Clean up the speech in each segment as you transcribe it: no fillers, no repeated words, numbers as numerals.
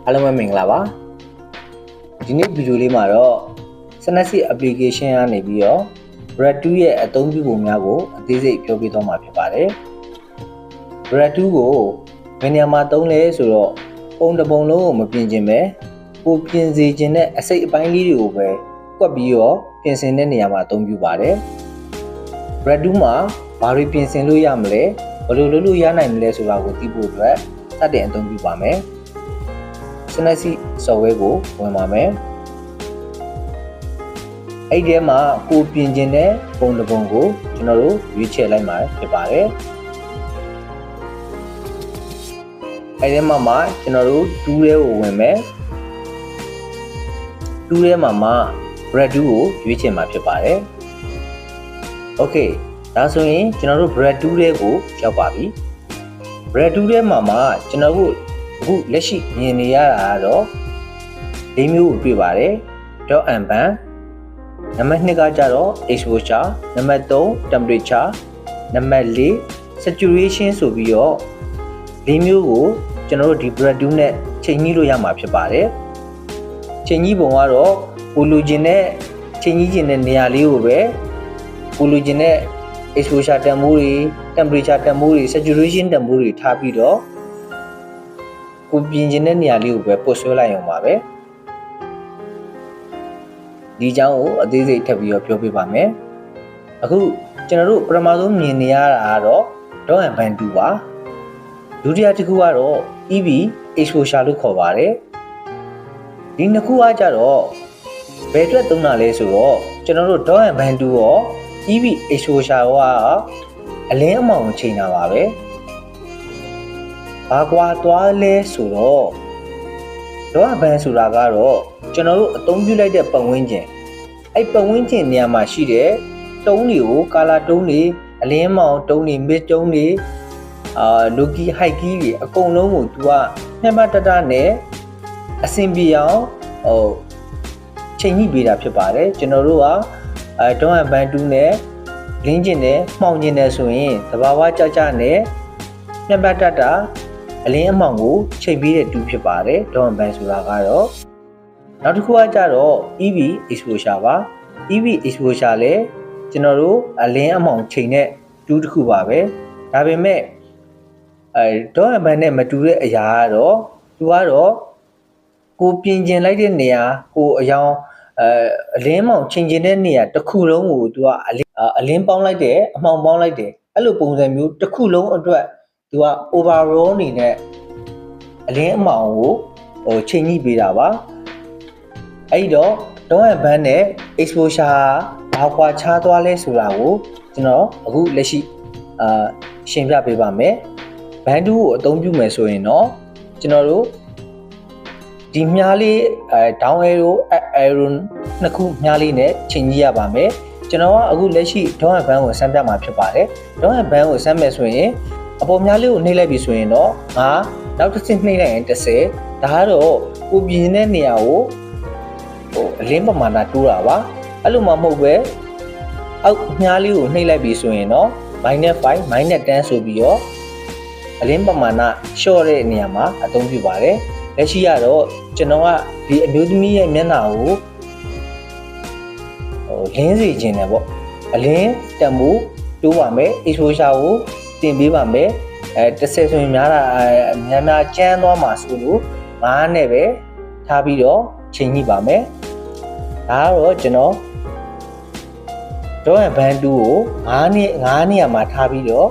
အားလုံးပဲမင်္ဂလာပါဒီနေ့ဗီဒီယိုလေးမှာတော့ Synapse application ကနေပြီးတော့ Brad 2ရဲ့အသုံးပြုပုံများကိုအသေးစိတ်ပြောပြသွားမှာဖြစ်ပါတယ် Brad 2ကိုဘယ်နေရာမှာသုံးလဲဆိုတော့ပုံတစ်ပုံလုံးကိုမပြင်ခြင်းပဲကိုပြင်စေခြင်းနဲ့အစိတ်အပိုင်းလေးတွေကိုပဲကွက်ပြီးတော့ပြင်ဆင်တဲ့နေရာမှာအသုံးပြုပါတယ် Brad 2မှာဘာတွေပြင်ဆင်လို့ရမလဲဘယ်လိုလုပ်လို့ရနိုင်မလဲဆိုတာကိုသိဖို့အတွက်စတင်အသုံးပြုပါမယ်Synapse software ကိုဝင်ပါမယ်အဲ့ဒီမှာကိုပြင်ခြင်းတဲ့ပုံတစ်ပုံကိုကျွန်တော်တို့ရွေးချယ်လိုက်မှာဖြစ်ပါတယ်အဲ့ဒီမှာကျွန်တော်တို့2ထဲကိုဝင်မယ်2ထဲမှာ Brad 2ကိုရွေးချယ်မှာဖြစ်ပါတယ် Okay ဒါဆိုရင်ကျွန်တော်တို့ Brad 2ထဲကိုရောက်ပါပြီ Brad 2ထဲမှာကျွန်တော်တို့အခုလက်ရှိမြင်နေရတာကတော့၄မျိုးကိုတွေ့ပါတယ် dot and ban နံပါတ်2ကကြတော့ exposure နံပါတ်3 temperature နံပါတ်4 saturation ဆိုပြီးတော့၄မျိုးကိုကျွန်တော်တို့ဒီ Brad 2နဲ့ချိန်ကြီးလို့ရမှာဖြစ်ပါတယ်ချိန်ကြီးပုံကတော့ကိုလိုချင်တဲ့ချိန်ကြီးချင်တဲ့နေရာလေးကိုပဲကိုလိုချင်တဲ့ exposure တန်ဖိုးတွေ temperature တန်ဖိုးတွေ saturation တန်ဖိုးတွေထားပြီးတော့ကိုပြင်ခြင်းတဲ့နေရာလေးကိုပဲပို့ဆွဲလိုက်အောင်ပါပဲဒီအကြောင်းကိုအသေးစိတ်ထပ်ပြီးတော့ပြောပြပါမယ်အခုကျွန်တော်တို့ပထမဆုံးမြင်နေရတာကတော့ dot and ban 2ပါဒုတိယတစ်ခုကတော့ EV exposure လို့ခေါ်ပါတယ်ဒီနှစ်ခုကကြတော့ဘယ်အတွက်သုံးတာလဲဆိုတော့ကျွန်တော်တို့ dot and ban 2ရော EV exposure ကအလင်းအမောင်ချိန်တာပါပဲဘာကွာသွားလဲဆိုတော့တော့ဘန်ဆိုတာကတော့ကျွန်တော်တို့အသုံးပြုလိုက်တဲ့ပတ်ဝန်းကျင်အဲ့ပတ်ဝန်းကျင်နေရာမှာရှိတဲ့တုံးတွေကိုကာလာတုံးတွေအလင်းမောင်တုံးတွေမစ်တုံးတွေလိုကီဟိုက်ကီတွေအကုန်လုံးကို तू ကမျက်မှတ်တတနဲ့အဆင်ပြေအောင်ချိန်ညှိပေးတာဖြစ်ပါတယ်ကျွန်တော်တို့ကတော့ဘန်2နဲ့လင်းကျင်နဲ့မှောင်ကျင်နဲ့ဆိုရင်သဘာဝကြကြနဲ့မျက်မှတ်တတအလင်းအမောင်ကိုချိန်ပေးတဲ့တူဖြစ်ပါတယ်ဒေါန်ဘန်ဆိုတာကတော့နောက်တစ်ခုကကြတော့ EV exposure ပါ EV exposure လဲကျွန်တော်တို့အလင်းအမောင်ချိန်တဲ့တူတစ်ခုပါပဲဒါပေမဲ့ဒေါန်ဘန်နဲ့မတူတဲ့အရာကတော့သူကတော့ကိုပြင်ကျင်လိုက်တဲ့နေရာကိုအယောင်အလင်းမောင်ချိန်ကျင်တဲ့နေရာတစ်ခုလုံးကိုသူကအလင်းပေါင်းလိုက်တယ်အမောင်ပေါင်းလိုက်တယ်အဲ့လိုပုံစံမျိုးတစ်ခုလုံးအတွက်သူက overall အနေနဲ့အလင်းအမောင်ကိုချိန်ညှိပေးတာပါအဲ့တော့ dot and ban နဲ့ exposure ဘာကွာခြားသွားလဲဆိုတာကိုကျွန်တော်အခုလက်ရှိရှင်းပြပေးပါမယ် ban 2ကိုအသုံးပြုမယ်ဆိုရင်တော့ကျွန်တော်တို့ဒီမြားလေးdown arrow up arrow နှစ်ခုမြားလေးနဲ့ချိန်ညှိရပါမယ်ကျွန်တော်ကအခုလက်ရှိ dot and ban ကိုစမ်းပြမှာဖြစ်ပါတယ် dot and ban ကိုစမ်းမယ်ဆိုရင်အပေါ်များလေးကိုနှိပ်လိုက်ပြီဆိုရင်တော့နောက်တစ်ဆင့်နှိပ်လိုက်ရင်30ဒါကတော့ကိုပြင်တဲ့နေရာကိုအလင်းပမာဏတိုးတာပါအဲ့လိုမှမဟုတ်ပဲအောက်မြားလေးကိုနှိပ်လိုက်ပြီဆိုရင်တော့ -5 -10 ဆိုပြီးတော့အလင်းပမာဏလျှော့တဲ့နေရာမှာအသုံးပြုပါတယ်လက်ရှိကတော့ကျွန်တော်ကဒီအမျိုးသမီးရဲ့မျက်နှာကိုလင်းစေခြင်းတယ်ပေါ့အလင်းတန်ဖိုးတိုးပါမယ် exposure ကိုတင်ပေးပါမယ်30ဆိုရင်များများကျန်းသွားမှာဆိုလို့9နဲ့ပဲထားပြီးတော့ချိန်ညှိပါမယ်ဒါကတော့ကျွန်တော် dot and ban 2ကို9နေရာမှာထားပြီးတော့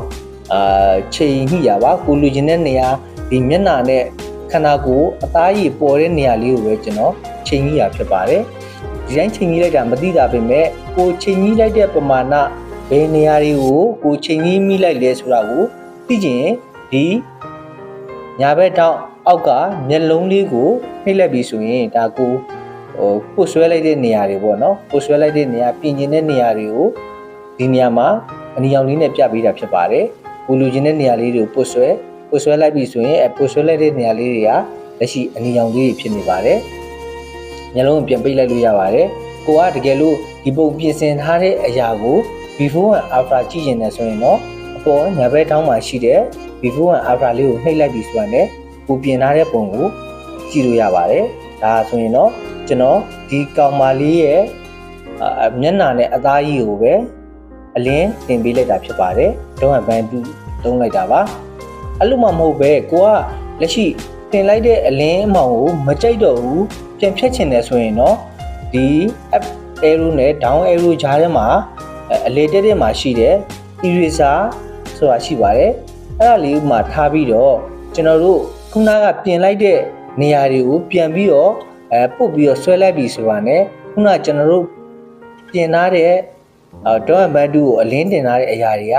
ချိန်ညှိရပါကိုလူချင်းတဲ့နေရာဒီမျက်နှာနဲ့ခန္ဓာကိုယ်အသားရည်ပေါ်တဲ့နေရာလေးကိုပဲကျွန်တော်ချိန်ညှိရဖြစ်ပါတယ်ဒီတိုင်းချိန်ညှိလိုက်တာမသိတာပဲမဲ့ကိုချိန်ညှိလိုက်တဲ့ပမာဏဘယ်နေရာတွေကိုကိုချိန်ကြီးမိလိုက်လဲဆိုတာကိုသိချင်ဒီညာဘက်တောင်အောက်ကမျက်လုံးလေးကိုနှိပ်လိုက်ပြီဆိုရင်ဒါကိုပို့ဆွဲလိုက်တဲ့နေရာတွေပေါ့နော်ပို့ဆွဲလိုက်တဲ့နေရာပြင်ကျင်တဲ့နေရာတွေကိုဒီနေရာမှာအနီရောင်လေးနဲ့ပြပေးတာဖြစ်ပါတယ်ကိုလူချင်းတဲ့နေရာလေးတွေကိုပို့ဆွဲလိုက်ပြီဆိုရင်ပို့ဆွဲလိုက်တဲ့နေရာလေးတွေကလက်ရှိအနီရောင်လေးတွေဖြစ်နေပါတယ်မျက်လုံးကိုပြန်ပိတ်လိုက်လို့ရပါတယ်ကိုကတကယ်လို့ဒီပုံပြင်ဆင်ထားတဲ့အရာကို before and after ကြည့်ရင်လည်းဆိုရင်တော့အပေါ်ညာဘက်ထောင်းမှာရှိတဲ့ before and after လေးကိုနှိပ်လိုက်ပြီဆိုရင်လည်းကိုပြင်ထားတဲ့ပုံကို ကြည့်လို့ရပါတယ်ဒါဆိုရင်တော့ကျွန်တော်ဒီကောင်မလေးရဲ့မျက်နှာနဲ့အသားကြီးကိုပဲအလင်းတင်ပေးလိုက်တာဖြစ်ပါတယ်တော့ဘန်တူသုံးလိုက်တာပါအဲ့လိုမှမဟုတ်ပဲကိုကလက်ရှိတင်လိုက်တဲ့အလင်းအမောင်ကိုမကြိုက်တော့ဘူးပြန်ဖြတ်ချင်တယ်ဆိုရင်တော့ဒီ up arrow နဲ့ down arrow ကြားထဲမှာအလေတက်တက်မှာရှိတဲ့ eraser ဆိုတာရှိပါတယ်အဲ့ဒါလေးမှာထားပြီးတော့ကျွန်တော်တို့ခုနကပြင်လိုက်တဲ့နေရာတွေကိုပြန်ပြီးတော့ပုတ်ပြီးတော့ဆွဲလိုက်ပြီဆိုတာ ਨੇ ခုနကကျွန်တော်တို့ပြင်ထားတဲ့တော့ဘန်တူကိုအလင်းတင်ထားတဲ့အရာတွေက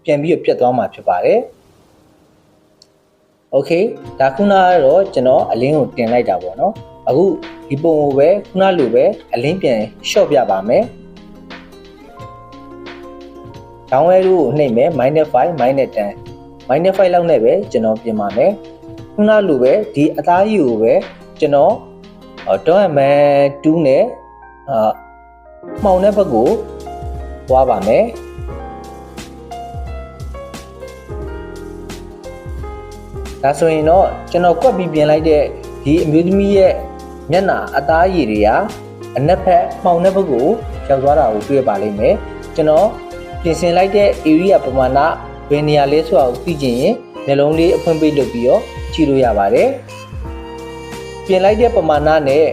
ပြန်ပြီးတော့ပြတ်သွားမှာဖြစ်ပါတယ်โอเคဒါခုနကတော့ကျွန်တော်အလင်းကိုတင်လိုက်တာပေါ့နော်အခုဒီပုံကိုပဲခုနလိုပဲအလင်းပြန် short ပြပါမယ် down arrow ကိုနှိပ်မယ် -5 -10 -5 လောက်နဲ့ပဲကျွန်တော်ပြင်ပါမယ်ခုနလိုပဲဒီအသားကြီးကိုပဲကျွန်တော်တော့မန်2နဲ့မှောင်တဲ့ဘက်ကိုသွားပါမယ်ဒါဆိုရင်တော့ကျွန်တော်ကွက်ပြီးပြင်လိုက်တဲ့ဒီအမျိုးသမီးရဲ့မျက်နှာအသားရည်တွေကအနက်ဖက်မှောင်တဲ့ဘက်ကိုရောက်သွားတာကိုတွေ့ပါလိမ့်မယ်ကျွန်တော်ပြင်ဆင်လိုက်တဲ့ area ပမာဏဘယ်နေရာလဲဆိုတာကိုသိချင်ရင်နှလုံးလေးအဖွင့်ပိတ်လုပ်ပြီးတော့ကြည့်လို့ရပါတယ်ပြင်လိုက်တဲ့ပမာဏနဲ့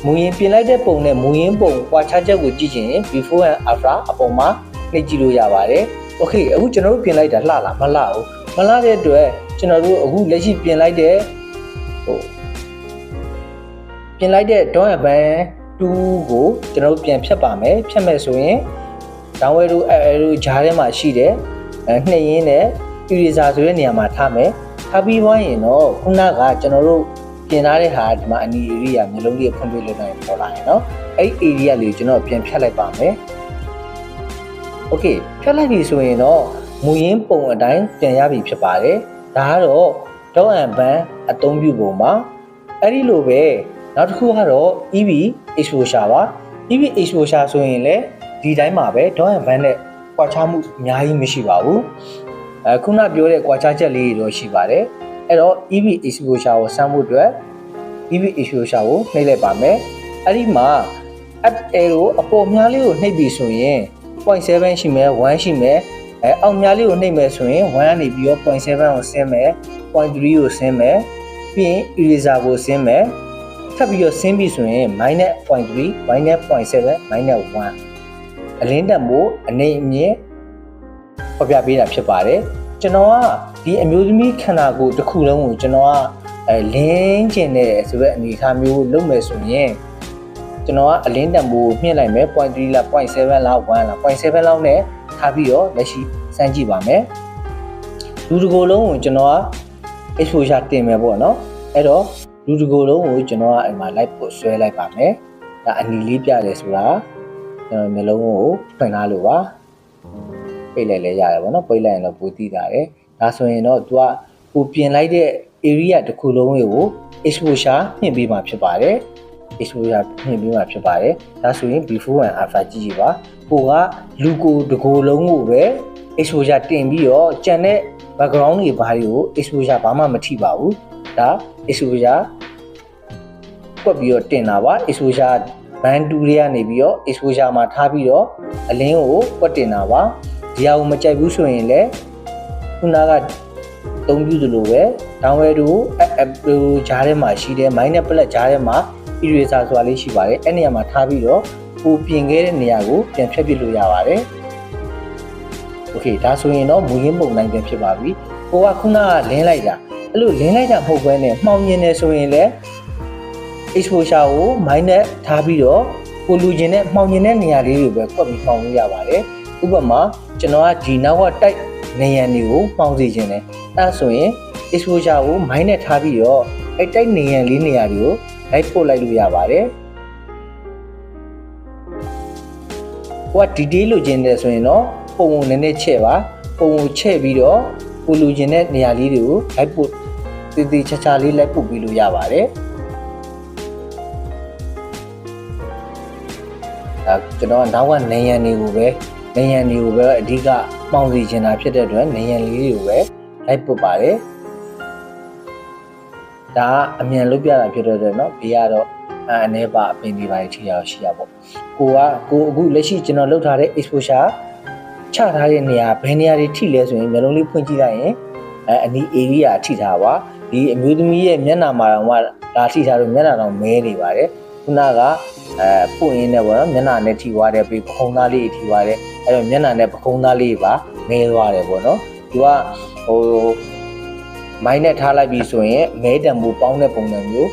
မူရင်းပြင်လိုက်တဲ့ပုံနဲ့မူရင်းပုံကွာခြားချက်ကိုကြည့်ချင်ရင် before and after အပေါ်မှာနှိပ်ကြည့်လို့ရပါတယ်โอเคအခုကျွန်တော်တို့ပြင်လိုက်တာလှလားမလှဘူးမလှတဲ့အတွက်ကျွန်တော်တို့အခုလက်ရှိပြင်လိုက်တဲ့ပြင်လိုက်တဲ့ဒေါင်းဘန်2ကိုကျွန်တော်တို့ပြန်ဖြတ်ပါမယ်ဖြတ်မယ်ဆိုရင်ဒေါင်းဝဲတို့အဲတို့ဂျားထဲမှာရှိတဲ့နှိပ်ရင်းနဲ့ eraser ဆိုတဲ့နေရာမှာထားမယ်ထားပြီးသွားရင်တော့ခုနကကျွန်တော်တို့ပြင်ထားတဲ့ဟာဒီမှာအနီ area မျိုးလုံးလေးဖွင့်ပြလို့နိုင်ပေါ်လာရင်เนาะအဲ့ area လေးကိုကျွန်တော်ပြန်ဖြတ်လိုက်ပါမယ်โอเคဖြတ်လိုက်ပြီဆိုရင်တော့မူရင်းပုံအတိုင်းပြန်ရပြီဖြစ်ပါတယ်ဒါကတော့ဒေါင်းဘန်အသုံးပြုပုံမှာအဲ့ဒီလိုပဲနောက်တစ်ခုကတော့ EV exposure ပါ EV exposure ဆိုရင်လည်းဒီတိုင်းမှာပဲဒေါင်းဘန်နဲ့ကွာခြားမှုအများကြီးမရှိပါဘူးခုနပြောတဲ့ကွာခြားချက်လေးတွေတော့ရှိပါတယ်အဲ့တော့ EV exposure ကိုစမ်းဖို့အတွက် EV exposure ကိုနှိပ်လိုက်ပါမယ်အဲ့ဒီမှာ up arrow အပေါ်များလေးကိုနှိပ်ပြီဆိုရင် 0.7 ရှိမယ်1ရှိမယ်အောက်များလေးကိုနှိပ်မယ်ဆိုရင်1ကနေပြီးတော့ 0.7 ကိုဆင်းမယ် 0.3 ကိုဆင်းမယ်ပြီးရင် eraser ကိုဆင်းမယ်ထပ်ပြီးတော့ဆင်းပြီဆိုရင် -0.3 -0.7 -1 အလင်းတက်မှုအနေအမြင့်ဖော်ပြပေးတာဖြစ်ပါတယ်ကျွန်တော်ကဒီအမျိုးသမီးခန္ဓာကိုယ်တစ်ခုလုံးကိုကျွန်တော်ကလင်းကျင်တဲ့ဆိုတဲ့အနေအထားမျိုးလုပ်မယ်ဆိုရင်ကျွန်တော်ကအလင်းတက်မှုမြင့်လိုက်မယ် 0.3 လား 0.7 လား 1 လား 0.7 လောက်နဲ့ထားပြီးတော့လက်ရှိစမ်းကြည့်ပါမယ်လူတစ်ကိုယ်လုံးကိုကျွန်တော်က exposure တင်မယ်ပေါ့နော်အဲ့တော့လူတစ်ကိုယ်လုံးကိုကျွန်တော်ကအိမ်မှာ light ပို့ဆွဲလိုက်ပါမယ်ဒါအနီလေးပြတယ်ဆိုတာကျွန်တော်မျိုးလုံးကိုဖွင့်ထားလို့ပါပိတ်လိုက်လဲရတယ်ပေါ့နော်ပိတ်လိုက်ရင်တော့ပိုသိတာတယ်ဒါဆိုရင်တော့ तू ကကိုပြင်လိုက်တဲ့ area တစ်ခုလုံးကို exposure မြင့်ပေးမှာဖြစ်ပါတယ် exposure မြင့်ပေးမှာဖြစ်ပါတယ်ဒါဆိုရင် before and after ကြည့်ကြည့်ပါကိုကလူကိုတစ်ကိုယ်လုံးကိုပဲ exposure တင်ပြီးတော့ကြံတဲ့ background တွေဘာတွေကို exposure ဘာမှမထိပါဘူးဒါ exposure ကွက်ပြီးတော့တင်တာပါ exposure ဘန်တူတွေကနေပြီးတော့ exposure မှာထားပြီးတော့အလင်းကိုကွက်တင်တာပါဒီဟာကိုမကြိုက်ဘူးဆိုရင်လည်းခုနကသုံးပြုသလိုပဲ downward တို့ဂျားထဲမှာရှိတဲ့ minus plus ဂျားထဲမှာ eraser ဆိုတာလေးရှိပါတယ်အဲ့နေရာမှာထားပြီးတော့ကိုပြင်ခဲ့တဲ့နေရာကိုပြန်ဖြတ်ပစ်လို့ရပါတယ်โอเคဒါဆိုရင်တော့မူရင်းပုံတိုင်းပြန်ဖြစ်ပါပြီကိုကခုနကလင်းလိုက်တာအဲ့လိုလင်းလိုက်တာမဟုတ်ဘဲနဲ့မှောင်မြင်နေဆိုရင်လည်း exposure ကို minus ထားပြီးတော့ကိုလူကျင်တဲ့မှောင်မြင်တဲ့နေရာလေးတွေပဲကွက်ပြီးမှောင်လို့ရပါတယ်ဥပမာကျွန်တော်ကဒီနောက်ကတိုက်နေရန်တွေကိုမှောင်စေခြင်းတယ်အဲဆိုရင် exposure ကို minus ထားပြီးတော့အဲ့တိုက်နေရန်လေးနေရာတွေကိုလိုက်ပို့လိုက်လို့ရပါတယ်ကိုက detail လိုချင်တယ်ဆိုရင်တော့ပုံပုံနည်းနည်းချဲ့ပါပုံပုံချဲ့ပြီးတော့ကိုလိုချင်တဲ့နေရာလေးတွေကိုလိုက်ပို့တည်တည်ချာချာလေးလိုက်ပို့ပြီးလို့ရပါတယ်ဒါကျွန်တော်ကနောက်ကနေရန်တွေကိုပဲနေရန်တွေကိုပဲအဓိကမှောင်စီချင်တာဖြစ်တဲ့အတွက်နေရန်လေးတွေကိုပဲလိုက်ပို့ပါတယ် ဒါအမြန်လုပ်ပြတာဖြစ်တော့တယ်နော်ဘေးကတော့အနေပါအပင်တွေပါထိရရှိရပေါ့ကိုအခုလက်ရှိကျွန်တော်လုပ်ထားတဲ့ exposure ချထားတဲ့နေရာဘယ်နေရာတွေထိလဲဆိုရင်မျိုးလုံးလေးဖွင့်ကြည့်လိုက်ရင်အနီး area ထိထားပါဒီအမျိုးသမီးရဲ့မျက်နှာမှာတော့ဒါထိထားလို့မျက်နှာတော့မဲနေပါတယ်ခုနကပွင့်ရင်းနဲ့ပေါ့နော်မျက်နှာနဲ့ထိသွားတယ်ပြီးပခုံးသားလေးထိသွားတယ်အဲ့တော့မျက်နှာနဲ့ပခုံးသားလေးပါမဲသွားတယ်ပေါ့နော်သူကမိုင်းနဲ့ထားလိုက်ပြီဆိုရင်မဲတံမိုးပေါင်းတဲ့ပုံစံမျိုး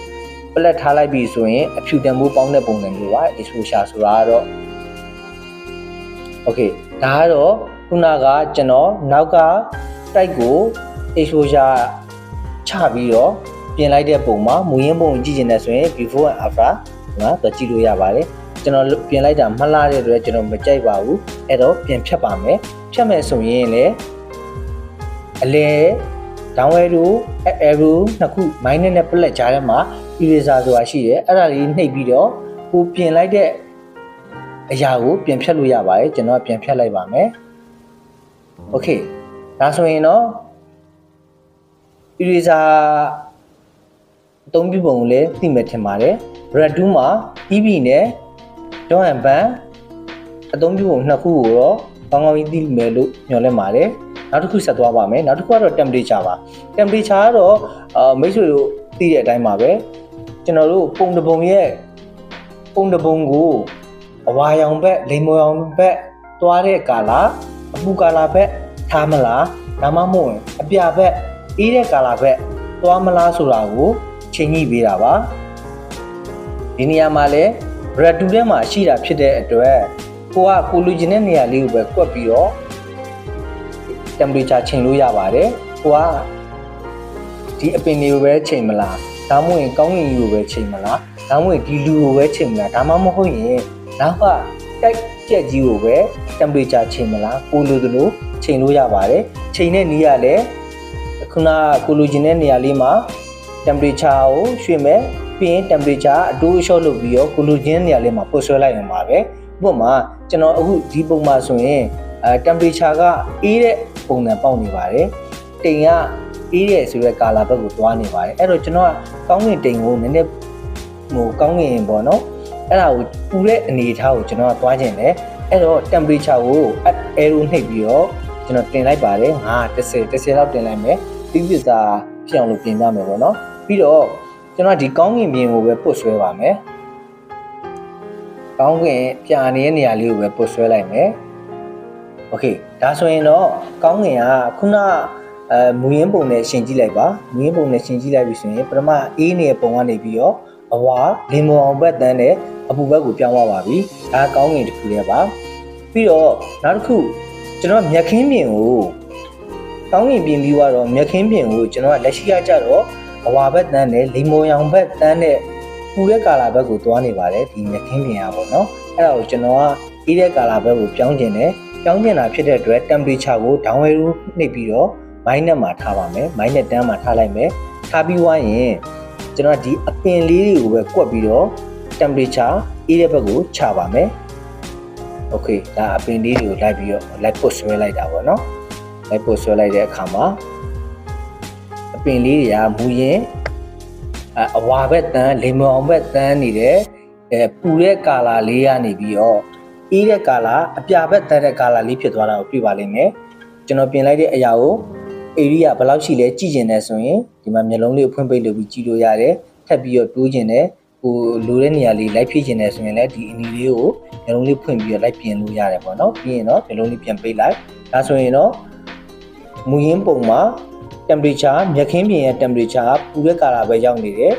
ပလက်ထားလိုက်ပြီဆိုရင်အဖြူတံမိုးပေါင်းတဲ့ပုံစံမျိုးပါ exposure ဆိုတာကတော့ okay ဒါကတော့ခုနကကျွန်တော်နောက်ကတိုက်ကို exposure ချပြီးတော့ပြင်လိုက်တဲ့ပုံမှာမူရင်းပုံကြည့်ကျင်တယ်ဆိုရင် before and after နော်တော့ကြည့်လို့ရပါတယ်ကျွန်တော်ပြင်လိုက်တာမလှတဲ့အတွက်ကျွန်တော်မကြိုက်ပါဘူးအဲ့တော့ပြင်ဖြတ်ပါမယ်ဖြတ်မယ်ဆိုရင်လေအလဲdownward row arrow နှစ်ခု minus နဲ့ plus ကြားထဲမှာ eraser ဆိုတာရှိတယ်အဲ့ဒါလေးနှိပ်ပြီးတော့ကိုပြင်လိုက်တဲ့အရာကိုပြင်ဖြတ်လို့ရပါတယ်ကျွန်တော်ပြင်ဖြတ်လိုက်ပါမယ် okay ဒါဆိုရင်တော့ eraser အသုံးပြုပုံကိုလည်းသိမှထင်ပါတယ် red 2မှာ EB နဲ့ dot and band အသုံးပြုပုံနှစ်ခုကိုတော့ကောင်းကောင်းကြီးသိမယ်လို့ညွှန်လဲပါတယ်နောက်တစ်ခုဆက်သွားပါမယ်နောက်တစ်ခုကတော့ temperature ပါ temperature ကတော့မိတ်ဆွေတို့သိတဲ့အတိုင်းပါပဲကျွန်တော်တို့ပုံတစ်ပုံရဲ့ပုံတစ်ပုံကိုအဝါရောင်ဘက်လိမ္မော်ရောင်ဘက်သွားတဲ့ကာလာအပူကာလာဘက်ထားမလားဒါမှမဟုတ်အပြဘက်အေးတဲ့ကာလာဘက်သွားမလားဆိုတာကိုချိန်ညှိပေးတာပါဒီနေရာမှာလဲ red 2ထဲမှာရှိတာဖြစ်တဲ့အတွက်ကိုလူချင်တဲ့နေရာလေးကိုပဲကွက်ပြီးတော့ temperature ချိန်လို့ရပါတယ်ကိုကဒီအပင်တွေကိုပဲချိန်မလားဒါမှမဟုတ်ကောင်းကင်ကြီးကိုပဲချိန်မလားဒါမှမဟုတ်ဒီလူကိုပဲချိန်မလားဒါမှမဟုတ်ရင်နောက်ကတိုက်ကြက်ကြီးကိုပဲ temperature ချိန်မလားကိုလိုသလိုချိန်လို့ရပါတယ်ချိန်တဲ့နေရာလဲခုနကိုလိုချင်တဲ့နေရာလေးမှာ temperature ကိုရွှေ့မယ်ပြီးရင် temperature အတိုးအလျှော့လုပ်ပြီးတော့ကိုလိုချင်တဲ့နေရာလေးမှာပို့ဆွဲလိုက်အောင်ပါပဲဥပမာကျွန်တော်အခုဒီပုံမှာဆိုရင်temperature ကအေးတဲ့ပုံစံပေါက်နေပါတယ်တိမ်ကအေးတဲ့ဆိုတဲ့ကာလာဘက်ကိုသွားနေပါတယ်အဲ့တော့ကျွန်တော်ကကောင်းကင်တိမ်ကိုနည်းနည်းကောင်းကင်ပေါ့နော်အဲ့ဒါကိုပူတဲ့အနေအထားကိုကျွန်တော်ကသွားခြင်းတယ်အဲ့တော့ temperature ကို arrow နှိပ်ပြီးတော့ကျွန်တော်တင်လိုက်ပါတယ်ငါ10လောက်တင်လိုက်မယ်ပြီးပြတာဖြစ်အောင်လို့ပြင်ပြမယ်ပေါ့နော်ပြီးတော့ကျွန်တော်ဒီကောင်းကင်ပြင်ကိုပဲပုတ်ဆွဲပါမယ်ကောင်းကင်ပြာနေတဲ့နေရာလေးကိုပဲပုတ်ဆွဲလိုက်မယ်โอเคဒါဆိုရင်တော့ကောင်းကင်ကခုနမူရင်းပုံနဲ့ရှင်းကြည့်လိုက်ပါမူရင်းပုံနဲ့ရှင်းကြည့်လိုက်ပြီဆိုရင်ပထမအေးနေတဲ့ပုံကနေပြီးတော့အဝါလင်မောင်ဘက်တန်းနဲ့အပူဘက်ကိုပြောင်းသွားပါပြီဒါကောင်းကင်တစ်ခုလေးပါပြီးတော့နောက်တစ်ခုကျွန်တော်မြက်ခင်းပြင်ကိုကောင်းကင်ပြင်ပြီးတော့မြက်ခင်းပြင်ကိုကျွန်တော်ကလက်ရှိရကြတော့အဝါဘက်တန်းနဲ့လင်မောင်ရောင်ဘက်တန်းနဲ့ပူတဲ့ကာလာဘက်ကိုသွားနေပါတယ်ဒီမြက်ခင်းပြင်ကပေါ့နော်အဲ့ဒါကိုကျွန်တော်ကအေးတဲ့ကာလာဘက်ကိုပြောင်းကျင်တယ်ပြောင်းကျင်တာဖြစ်တဲ့အတွက် temperature ကို downward နှိပ်ပြီးတော့ minus မှာထားပါမယ် minus 10မှာထားလိုက်မယ်ထားပြီးွားရင်ကျွန်တော်ဒီအပင်လေးတွေကိုပဲကွက်ပြီးတော့ temperature အေးတဲ့ဘက်ကိုချပါမယ် okay ဒါအပင်လေးတွေကိုလိုက်ပြီးတော့လိုက်ပုတ်ဆွဲလိုက်တာပေါ့နော်လိုက်ပုတ်ဆွဲလိုက်တဲ့အခါမှာအပင်လေးတွေကမူရင်းအဝါဘက်တန်းလေမောင်ဘက်တန်းနေတဲ့ပူတဲ့ကာလာလေးကနေပြီးတော့အေးတဲ့ကာလာအပြဘက်တန်းတဲ့ကာလာလေးဖြစ်သွားတာကိုတွေ့ပါလိမ့်မယ်ကျွန်တော်ပြင်လိုက်တဲ့အရာကို area ဘယ်လောက်ရှိလဲကြည့်ကျင်တယ်ဆိုရင်ဒီမှာမျက်လုံးလေးကိုဖွင့်ပိတ်လုပ်ပြီးကြည့်လို့ရတယ်ထပ်ပြီးတော့တိုးကျင်တယ်ကိုလိုတဲ့နေရာလေးလိုက်ဖြည့်ကျင်တယ်ဆိုရင်လည်းဒီအနီလေးကိုမျက်လုံးလေးဖွင့်ပြီးတော့လိုက်ပြင်လို့ရတယ်ပေါ့နော်ပြီးရင်တော့မျက်လုံးလေးပြန်ပိတ်လိုက်ဒါဆိုရင်တော့မူရင်းပုံမှာ temperature မြက်ခင်းပြင်ရဲ့ temperature ပူတဲ့ကာလာပဲရောက်နေတယ်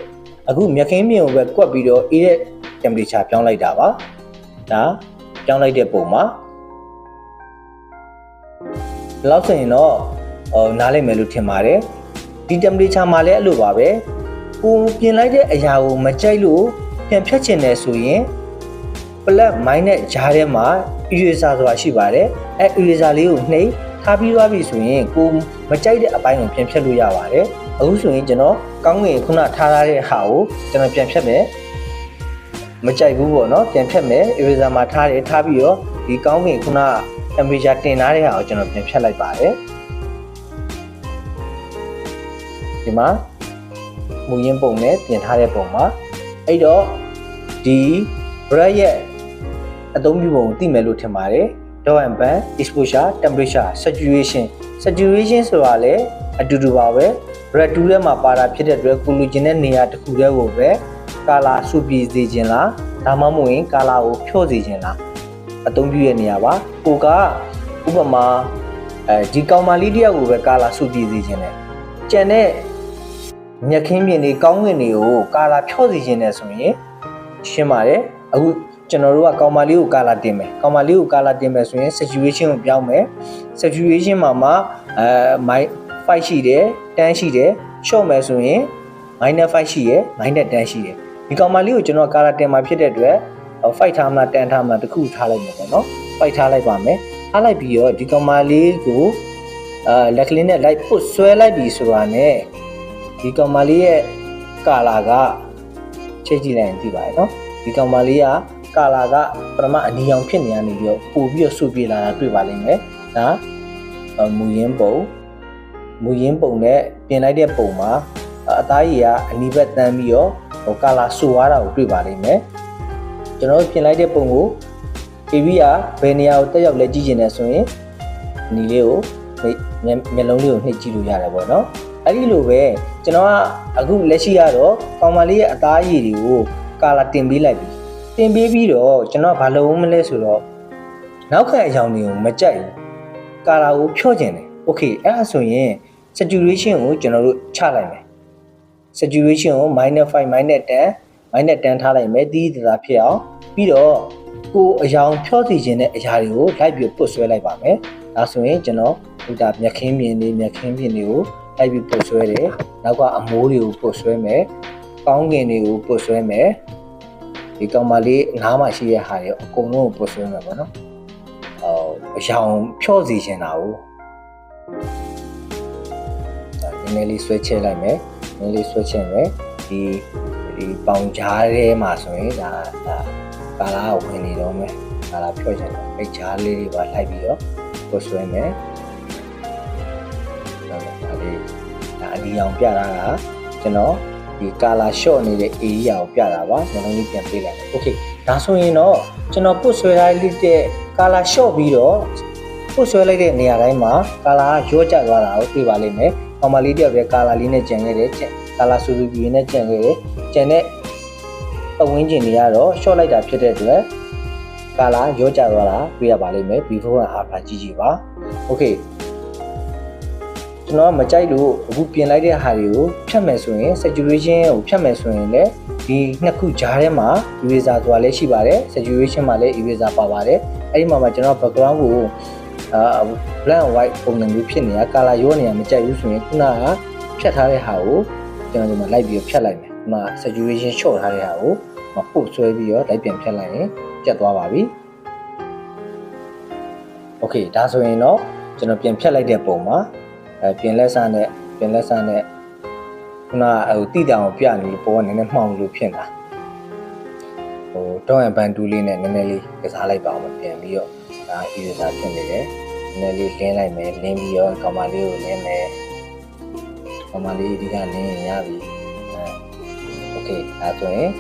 အခုမြက်ခင်းပြင်ကိုပဲကွက်ပြီးတော့အေးတဲ့ temperature ပြောင်းလိုက်တာပါဒါပြောင်းလိုက်တဲ့ပုံမှာဒီလောက်ဆိုရင်တော့နားလည်မယ်လို့ထင်ပါတယ်ဒီ temperature မှာလည်းအဲ့လိုပါပဲကိုပြင်လိုက်တဲ့အရာကိုမကြိုက်လို့ပြန်ဖြတ်ချင်တယ်ဆိုရင် plus minus ကြားထဲမှာ eraser ဆိုတာရှိပါတယ်အဲ eraser လေးကိုနှိပ်ထားပြီးသွားပြီဆိုရင်ကိုမကြိုက်တဲ့အပိုင်းကိုပြန်ဖြတ်လို့ရပါတယ်အခုဆိုရင်ကျွန်တော်ကောင်းကင်ခုနထားထားတဲ့ဟာကိုကျွန်တော်ပြန်ဖြတ်မယ်မကြိုက်ဘူးပေါ့နော်ပြန်ဖြတ်မယ် eraser မှာထားတယ်ထားပြီးတော့ဒီကောင်းကင်ခုန temperature တင်ထားတဲ့ဟာကိုကျွန်တော်ပြန်ဖြတ်လိုက်ပါတယ်ဒီမှာ မူရင်းပုံနဲ့ပြင်ထားတဲ့ပုံမှာအဲ့တော့ဒီ brand ရဲ့အသုံးပြုပုံကိုသိမယ်လို့ထင်ပါတယ် dot and band exposure temperature saturation ဆိုတာလည်းအတူတူပါပဲ brand 2ထဲမှာပါတာဖြစ်တဲ့အတွက်ကိုလိုချင်တဲ့နေရာတစ်ခုတည်းကိုပဲ color စုပြည့်စေခြင်းလားဒါမှမဟုတ်ရင် color ကိုဖြော့စေခြင်းလားအသုံးပြုရတဲ့နေရာပါကိုကဥပမာဒီကောင်မလေးတယောက်ကိုပဲ color စုပြည့်စေခြင်းနဲ့ကျန်တဲ့မြက်ခင်းပြင်တွေကောင်းကင်တွေကို color ဖြော့စေခြင်းနဲ့ဆိုရင်ရှင်းပါတယ်အခုကျွန်တော်တို့ကကောင်မလေးကို color တင်မယ်ကောင်မလေးကို color တင်မယ်ဆိုရင် saturation ကိုပြောင်းမယ် saturation မှာ5ရှိတယ်10ရှိတယ်ရှော့မယ်ဆိုရင် -5 ရှိတယ်-10ရှိတယ်ဒီကောင်မလေးကိုကျွန်တော် color တင်မှာဖြစ်တဲ့အတွက်5ထားမလား10ထားမလားတစ်ခုထားလိုက်မယ်ပေါ့နော်5ထားလိုက်ပါမယ်ထားလိုက်ပြီးတော့ဒီကောင်မလေးကိုလက်ကလေးနဲ့လိုက်ပုတ်ဆွဲလိုက်ပြီးဆိုတာနဲ့ဒီကောင်မလေးရဲ့ color ကချိန်ကြည့်လိုက်ရင်သိပါတယ်နော်ဒီကောင်မလေးက color ကပထမအနီရောင်ဖြစ်နေရနေပြီးတော့ပို့ပြီးတော့စုပြေလာတာတွေ့ပါလိမ့်မယ်ဒါမူရင်းပုံနဲ့ပြင်လိုက်တဲ့ပုံမှာအသားရည်ကအနီးဘက်တန်းပြီးတော့color ဆူသွားတာကိုတွေ့ပါလိမ့်မယ်ကျွန်တော်ပြင်လိုက်တဲ့ပုံကို AB ကဘယ်နေရာကိုတက်ရောက်လဲကြည့်ကျင်တယ်ဆိုရင်ဒီလေးကိုမျက်လုံးလေးကိုနှိပ်ကြည့်လို့ရတယ်ပေါ့နော်အဲ့ဒီလိုပဲကျွန်တော်ကအခုလက်ရှိကတော့ကောင်မလေးရဲ့အသားရည်တွေကို color တင်ပေးလိုက်ပြီတင်ပေးပြီးတော့ကျွန်တော်ဘာလုပ်မလဲဆိုတော့နောက်ခံအကြောင်းတွေကိုမကြိုက်ဘူး color ကိုဖြော့ကျင်တယ် okay အဲ့ဒါဆိုရင် saturation ကိုကျွန်တော်တို့ချလိုက်မယ် saturation ကို -5 -10 ထားလိုက်မယ်တီးတဖြစ်အောင်ပြီးတော့ကိုအယောင်ဖြော့စီခြင်းတဲ့အရာတွေကိုလိုက်ပြီးပုတ်ဆွဲလိုက်ပါမယ်ဒါဆိုရင်ကျွန်တော်ဟိုဒါမြက်ခင်းပြင်တွေကိုလိုက်ပြီးပုတ်ဆွဲတယ်နောက်ကအမိုးတွေကိုပုတ်ဆွဲမယ်ကောင်းကင်တွေကိုပုတ်ဆွဲမယ်ဒီကောင်မလေးနားမှာရှိတဲ့ဟာတွေအကုန်လုံးကိုပုတ်ဆွဲမယ်ပေါ့နော်အယောင်ဖြော့စီခြင်းတာကိုနည်းနည်းလေးဆွဲချဲလိုက်မယ်နည်းလေးဆွဲချဲမယ်ဒီပေါင်ကြားထဲမှာဆိုရင်ဒါကာလာဝင်နေတော့မယ်ကာလာဖြော့ချင်တယ်အဲ့ကြားလေးတွေပါလိုက်ပြီးတော့ပုတ်ဆွဲမယ်ဒါလေးဒါအဒီအောင်ပြတာကကျွန်တော်ဒီကာလာရှော့နေတဲ့ area ကိုပြတာပါကျွန်တော်လေးပြန်ပေးလိုက်မယ် okay ဒါဆိုရင်တော့ကျွန်တော်ပုတ်ဆွဲထားလိုက်တဲ့ကာလာရှော့ပြီးတော့ပုတ်ဆွဲလိုက်တဲ့နေရာတိုင်းမှာကာလာကရော့ကျသွားတာကိုတွေ့ပါလိမ့်မယ်ကောင်မလေးတယောက်ရဲ့ကာလာလေးနဲ့ကြံခဲ့တယ်ကာလာဆူဆူပြင်းနဲ့ကြံခဲ့တယ်ကြံတဲ့အဝင်းကျင်တွေကတော့ short လိုက်တာဖြစ်တဲ့အတွက်ကာလာရောကျသွားတာတွေ့ရပါလိမ့်မယ် before and after ကြည့်ပါ okay ကျွန်တော်မကြိုက်လို့အခုပြင်လိုက်တဲ့ဟာတွေကိုဖြတ်မယ်ဆိုရင် saturation ကိုဖြတ်မယ်ဆိုရင်လည်းဒီနှစ်ခုကြားထဲမှာ eraser ဆိုတာလည်းရှိပါတယ် saturation မှာလည်း eraser ပါပါတယ်အဲ့ဒီမှာကျွန်တော် background ကိုblack and white ပုံစံမျိုးဖြစ်နေတာ color ရောနေရမကြိုက်ဘူးဆိုရင်ခုနကဖြတ်ထားတဲ့ဟာကိုကျွန်တော်ဒီမှာလိုက်ပြီးဖြတ်လိုက်မယ်ခုန saturation short ထားတဲ့ဟာကိုပုတ်ဆွဲပြီးတော့လိုက်ပြန်ဖြတ်လိုက်ရင်ကျက်သွားပါပြီ okay ဒါဆိုရင်တော့ကျွန်တော်ပြန်ဖြတ်လိုက်တဲ့ပုံမှာပြင်လက်စနဲ့ခုနတိတောင်ကိုပြနေလို့ပုံကနည်းနည်းမှောင်လို့ဖြစ်တာတော့အပန်တူးလေးနဲ့နည်းနည်းလေးကစားလိုက်ပါအောင်ပြန်ပြီးတော့ဒါ eraser ဖြစ်နေတယ်နည်းနည်းလေးလင်းလိုက်မယ်လင်းပြီးတော့ကောင်မလေးကိုလင်းမယ်ကောင်မလေးဒီကလင်းရင်ရပြီokay ဒါဆိုရင်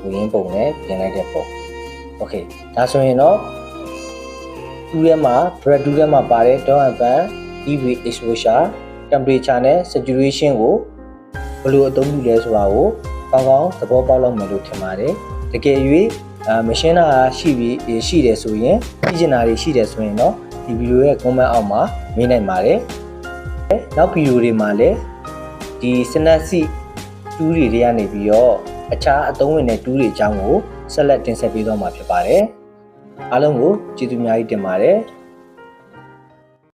ဝင်းပုံနဲ့ပြင်လိုက်တဲ့ပုံ okay ဒါဆိုရင်တော့တူးထဲမှာ bread တူးထဲမှာပါတဲ့ dot and band EV exposure temperature နဲ့ saturation ကိုဘယ်လိုအသုံးပြုလဲဆိုတာကိုကောင်းကောင်းသဘောပေါက်လောက်မယ်လို့ထင်ပါတယ်တကယ်၍မရှင်းတာရှိတယ်ဆိုရင်ကြည့်ချင်တာတွေရှိတယ်ဆိုရင်တော့ဒီဗီဒီယိုရဲ့ comment အောက်မှာမေးနိုင်ပါတယ်နောက်ဗီဒီယိုတွေမှာလည်းဒီစနက်စီတူးတွေကနေပြီးတော့အခြားအသုံးဝင်တဲ့တူးတွေအကြောင်းကိုဆက်လက်တင်ဆက်ပေးသွားမှာဖြစ်ပါတယ်အားလုံးကိုကျေးဇူးအများကြီးတင်ပါတယ်